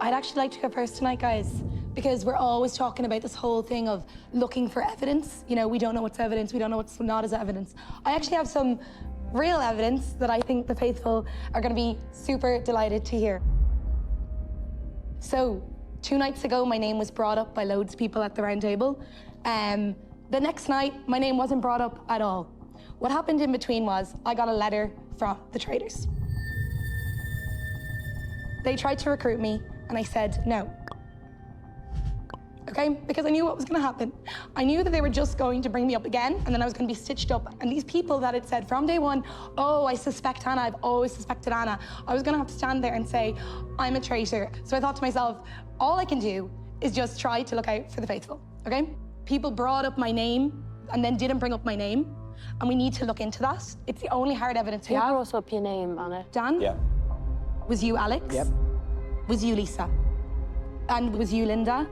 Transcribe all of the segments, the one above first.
I'd actually like to go first tonight, guys, because we're always talking about this whole thing of looking for evidence. You know, we don't know what's evidence, we don't know what's not as evidence. I actually have some real evidence that I think the faithful are going to be super delighted to hear. So, 2 nights ago, my name was brought up by loads of people at the round table. The next night, my name wasn't brought up at all. What happened in between was I got a letter from the Traitors. They tried to recruit me, and I said no. Okay? Because I knew what was going to happen. I knew that they were just going to bring me up again, and then I was going to be stitched up. And these people that had said from day one, oh, I suspect Anna, I've always suspected Anna, I was going to have to stand there and say, I'm a traitor. So I thought to myself, all I can do is just try to look out for the faithful, okay? People brought up my name and then didn't bring up my name, and we need to look into that. It's the only hard evidence we have. Who brought up your name, Anna? Dan? Yeah. Was you Alex? Yep. Was you Lisa? And was you Linda?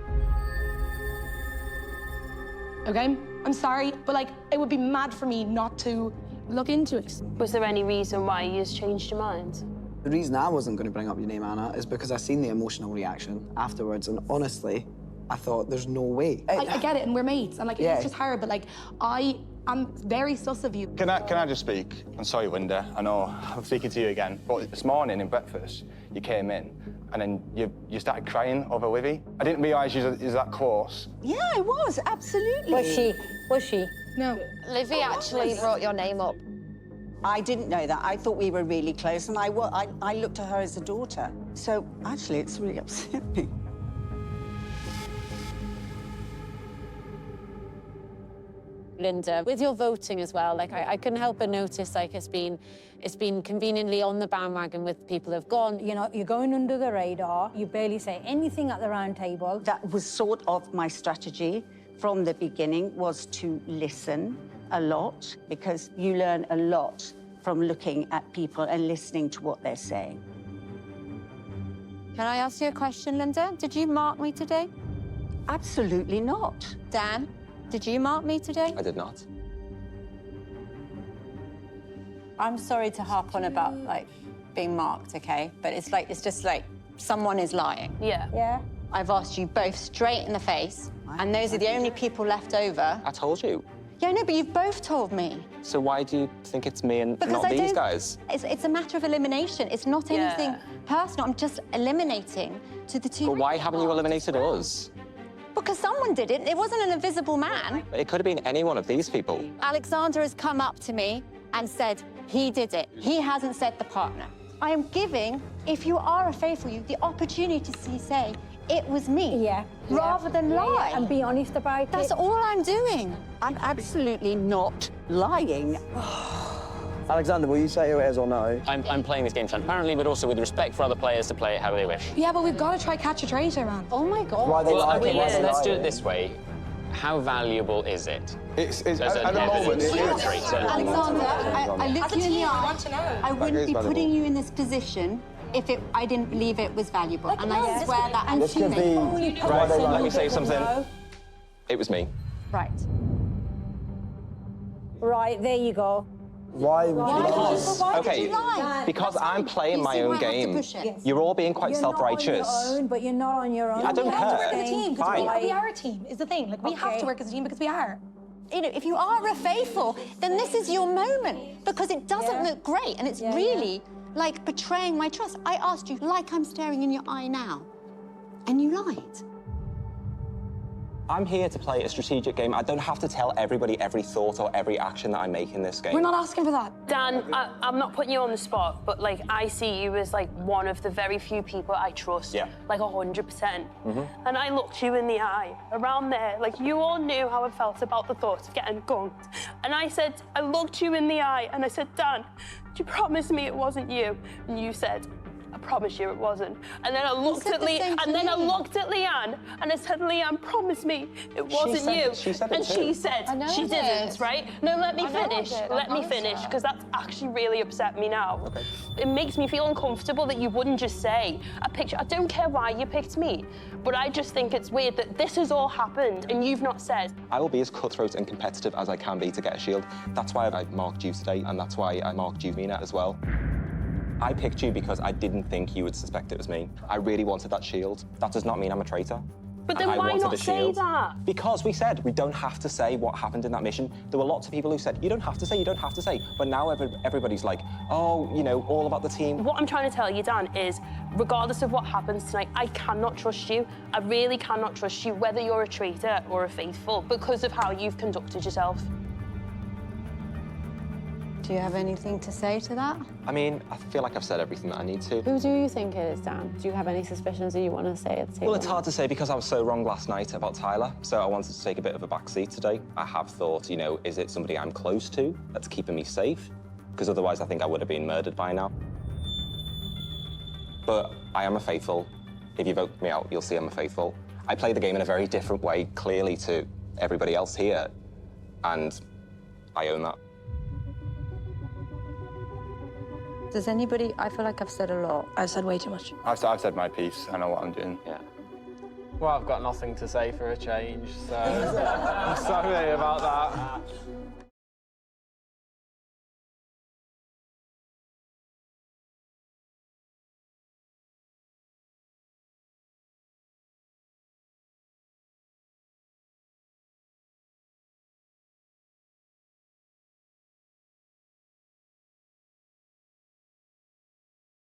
Okay? I'm sorry, but like, it would be mad for me not to look into it. Was there any reason why you just changed your mind? The reason I wasn't going to bring up your name, Anna, is because I seen the emotional reaction afterwards, and honestly, I thought there's no way. I get it, and we're mates, and like, it's just hard, but like, I'm very sus of you. Can I just speak? I'm sorry, Linda. I know I'm speaking to you again, but this morning in breakfast, you came in, and then you started crying over Livy. I didn't realise you was that close. Yeah, I was, absolutely. Was she? No. Livy actually brought your name up. I didn't know that. I thought we were really close, and I looked at her as a daughter. So, actually, it's really upset me. Linda, with your voting as well, like I couldn't help but notice, like it's been conveniently on the bandwagon with people who've gone. You know, you're going under the radar. You barely say anything at the round table. That was sort of my strategy from the beginning, was to listen a lot, because you learn a lot from looking at people and listening to what they're saying. Can I ask you a question, Linda? Did you mark me today? Absolutely not. Dan, did you mark me today? I did not. I'm sorry to harp on about, like, being marked, OK? But it's just like someone is lying. Yeah. Yeah. I've asked you both straight in the face, and those are the only people left over. I told you. Yeah, no, but you've both told me. So why do you think it's me and Because not I these don't- guys? It's a matter of elimination. It's not anything personal. I'm just eliminating to the two. But why haven't you eliminated us? Because someone did it. It wasn't an invisible man. It could have been any one of these people. Alexander has come up to me and said he did it. He hasn't said the partner. I am giving, if you are a faithful you, the opportunity to say, it was me. Yeah. Rather than lie. And be honest about it. That's all I'm doing. I'm absolutely not lying. Alexander, will you say who it is or no? I'm playing this game transparently, but also with respect for other players to play it how they wish. Yeah, but we've got to try catch a traitor, man. Oh, my God. Why they lie? Let's do it this way. How valuable is it? It's As at an the moment, evidence it for a is. traitor. Alexander, I look you in the eye. to know. I wouldn't is be valuable. putting you in this position if I didn't believe it was valuable. And I swear that I'm This could be... Right, let me say something. It was me. Right. Right, there you go. Why would you lie? Why Okay, did you lie? because That's I'm fine. playing You my see own why I have to game. push it? You're all being quite You're not self-righteous. on your own, but you're not on your own. I don't We have to care. work as a team, because Fine. we are a team, is the thing. Like, we have to work as a team because we are. You know, if you are a faithful, then this is your moment, because it doesn't look great, and it's really like betraying my trust. I asked you, like I'm staring in your eye now, and you lied. I'm here to play a strategic game. I don't have to tell everybody every thought or every action that I make in this game. We're not asking for that. Dan, I'm not putting you on the spot, but, like, I see you as, like, one of the very few people I trust. Yeah. Like, 100%. And I looked you in the eye, around there, like, you all knew how I felt about the thoughts of getting gunked. And I looked you in the eye, and I said, Dan, do you promise me it wasn't you? And you said, I promise you it wasn't. And then I looked at Leanne, and I said, Leanne, promise me it wasn't you. She said it and too. she said I know she I didn't, did. right? No, let me I know I finish. did. Let I me know finish, so. because that's actually really upset me now. It makes me feel uncomfortable that you wouldn't just say a picture. I don't care why you picked me, but I just think it's weird that this has all happened and you've not said. I will be as cutthroat and competitive as I can be to get a shield. That's why I marked you today, and that's why I marked you, Mina, as well. I picked you because I didn't think you would suspect it was me. I really wanted that shield. That does not mean I'm a traitor. But then I why wanted not the say shield. that? Because we said we don't have to say what happened in that mission. There were lots of people who said, you don't have to say, you don't have to say. But now everybody's like, oh, you know, all about the team. What I'm trying to tell you, Dan, is regardless of what happens tonight, I cannot trust you. I really cannot trust you, whether you're a traitor or a faithful, because of how you've conducted yourself. Do you have anything to say to that? I mean, I feel like I've said everything that I need to. Who do you think it is, Dan? Do you have any suspicions that you want to say at the table? Well, it's hard to say because I was so wrong last night about Tyler, so I wanted to take a bit of a backseat today. I have thought, you know, is it somebody I'm close to that's keeping me safe? Because otherwise I think I would have been murdered by now. But I am a faithful. If you vote me out, you'll see I'm a faithful. I play the game in a very different way, clearly, to everybody else here, and I own that. Does anybody... I feel like I've said a lot. I've said way too much. I've said my piece. I know what I'm doing. Yeah. Well, I've got nothing to say for a change, so I'm sorry about that.